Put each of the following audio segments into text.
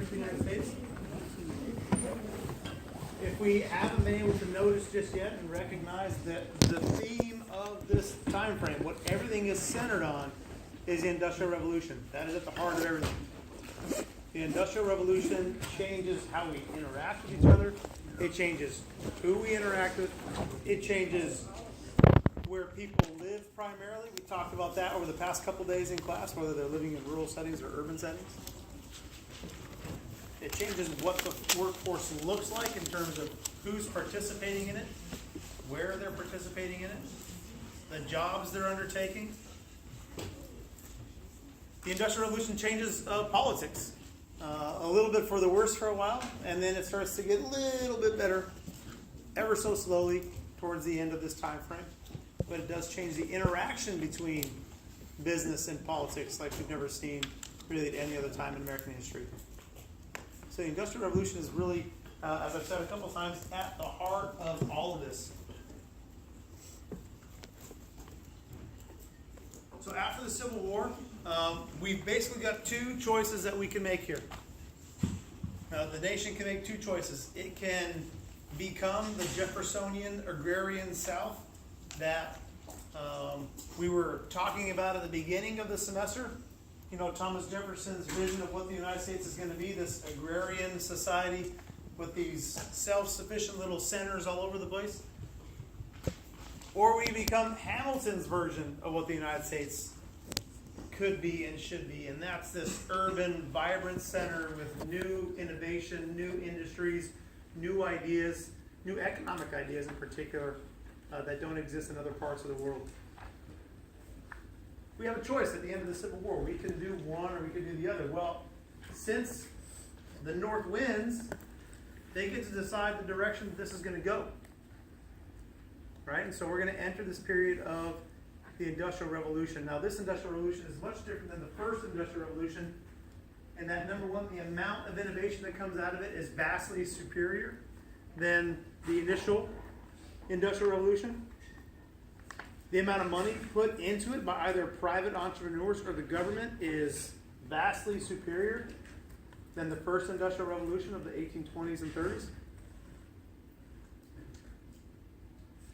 for the United States. If we haven't been able to notice just yet and recognize that the theme of this time frame, what everything is centered on, is the Industrial Revolution. That is at the heart of everything. The Industrial Revolution changes how we interact with each other. It changes who we interact with. It changes where people live primarily. We talked about that over the past couple days in class, whether they're living in rural settings or urban settings. It changes what the workforce looks like in terms of who's participating in it, where they're participating in it, the jobs they're undertaking. The Industrial Revolution changes politics a little bit for the worse for a while, and then it starts to get a little bit better ever so slowly towards the end of this time frame. But it does change the interaction between business and politics like we've never seen really at any other time in American history. So the Industrial Revolution is really, as I've said a couple times, at the heart of all of this. So after the Civil War, we've basically got two choices that we can make here. The nation can make two choices. It can become the Jeffersonian agrarian South that we were talking about at the beginning of the semester. You know, Thomas Jefferson's vision of what the United States is going to be, this agrarian society with these self-sufficient little centers all over the place. Or we become Hamilton's version of what the United States could be and should be, and that's this urban, vibrant center with new innovation, new industries, new ideas, new economic ideas in particular that don't exist in other parts of the world. We have a choice at the end of the Civil War. We can do one or we can do the other. Well, since the North wins, they get to decide the direction that this is going to go. Right? And so we're going to enter this period of the Industrial Revolution. Now, this Industrial Revolution is much different than the first Industrial Revolution in that, number one, the amount of innovation that comes out of it is vastly superior than the initial Industrial Revolution. The amount of money put into it by either private entrepreneurs or the government is vastly superior than the first Industrial Revolution of the 1820s and 30s.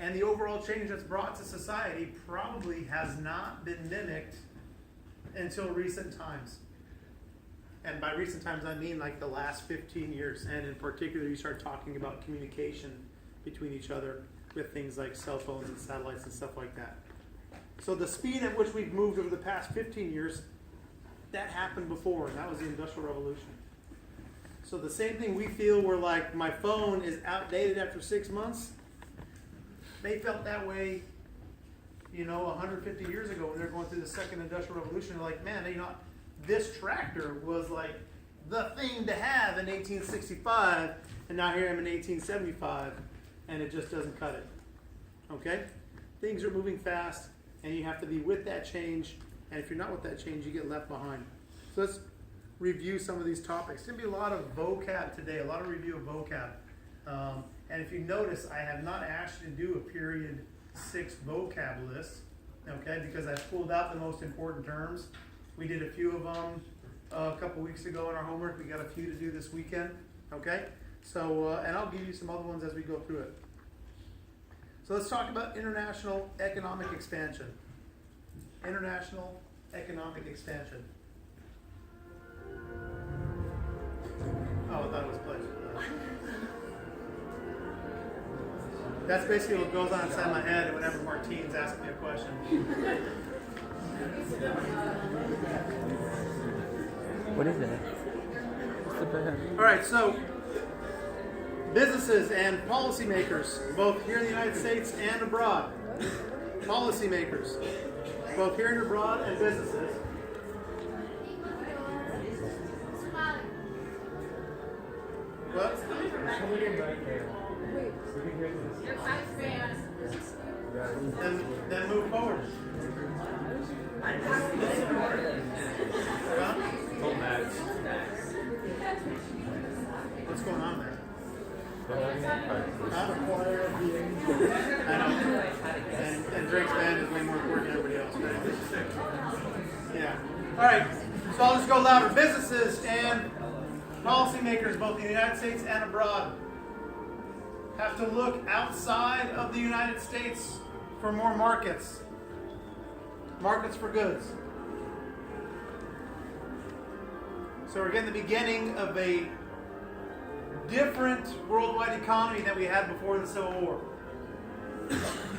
And the overall change that's brought to society probably has not been mimicked until recent times. And by recent times, I mean like the last 15 years. And in particular, you start talking about communication between each other with things like cell phones and satellites and stuff like that. So the speed at which we've moved over the past 15 years, that happened before, and that was the Industrial Revolution. So the same thing we feel where like my phone is outdated after 6 months, they felt that way, 150 years ago when they were going through the second Industrial Revolution. They're like, man, this tractor was like the thing to have in 1865, and now here I am in 1875, and it just doesn't cut it. Okay? Things are moving fast, and you have to be with that change, and if you're not with that change, you get left behind. So let's review some of these topics. There's going to be a lot of vocab today, a lot of review of vocab. And if you notice, I have not asked you to do a period 6 vocab list, okay, because I pulled out the most important terms. We did a few of them a couple weeks ago in our homework. We got a few to do this weekend, okay? So, and I'll give you some other ones as we go through it. So let's talk about international economic expansion. International economic expansion. Oh, I thought it was pleasure. That's basically what goes on inside my head whenever Martine's asking me a question. What is it? What's the bad? All right, so businesses and policymakers, both here in the United States and abroad. Policymakers, both here and abroad, and businesses. What? Then move forward. Huh? What's going on there? Huh? I know. And Drake's band is way more important than everybody else. Right? Yeah. All right. So I'll just go louder. Businesses and Policymakers, both in the United States and abroad, have to look outside of the United States for more markets. Markets for goods. So we're getting the beginning of a different worldwide economy that we had before the Civil War.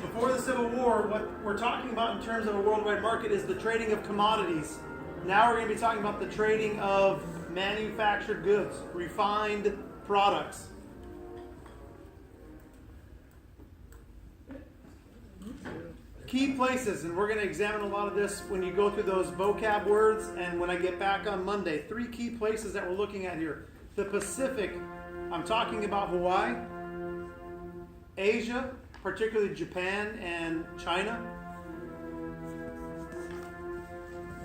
Before the Civil War, what we're talking about in terms of a worldwide market is the trading of commodities. Now we're going to be talking about the trading of manufactured goods, refined products. Key places, and we're going to examine a lot of this when you go through those vocab words and when I get back on Monday. 3 key places that we're looking at here. The Pacific, I'm talking about Hawaii. Asia, particularly Japan and China.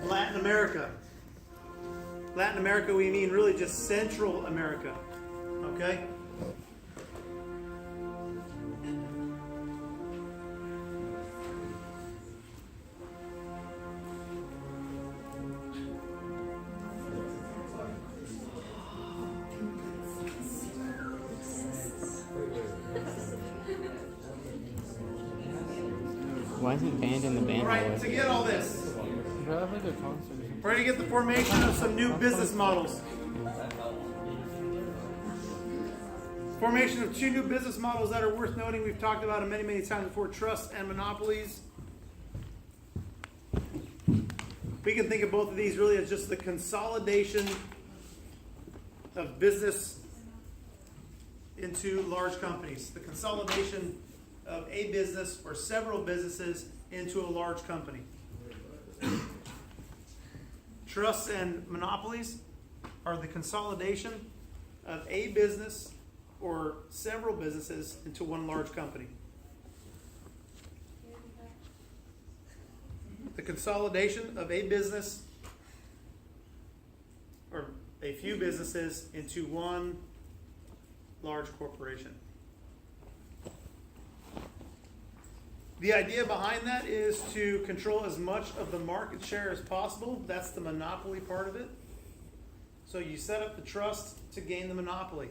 Latin America. Latin America, we mean really just Central America. Okay? Why isn't band in the band? Alright, to get all this, Bro, like a concert. we're going to get the formation of some new business models. Formation of 2 new business models that are worth noting. We've talked about them many, many times before. Trusts and monopolies. We can think of both of these really as just the consolidation of business into large companies. The consolidation of a business or several businesses into a large company. Trusts and monopolies are the consolidation of a business or several businesses into one large company. The consolidation of a business or a few businesses into one large corporation. The idea behind that is to control as much of the market share as possible. That's the monopoly part of it. So you set up the trust to gain the monopoly.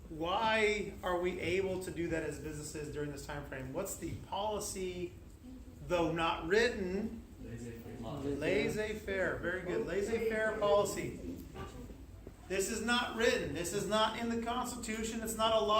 Why are we able to do that as businesses during this time frame? What's the policy, though not written? Laissez-faire. Very good. Laissez-faire policy. This is not written. This is not in the Constitution. It's not a law.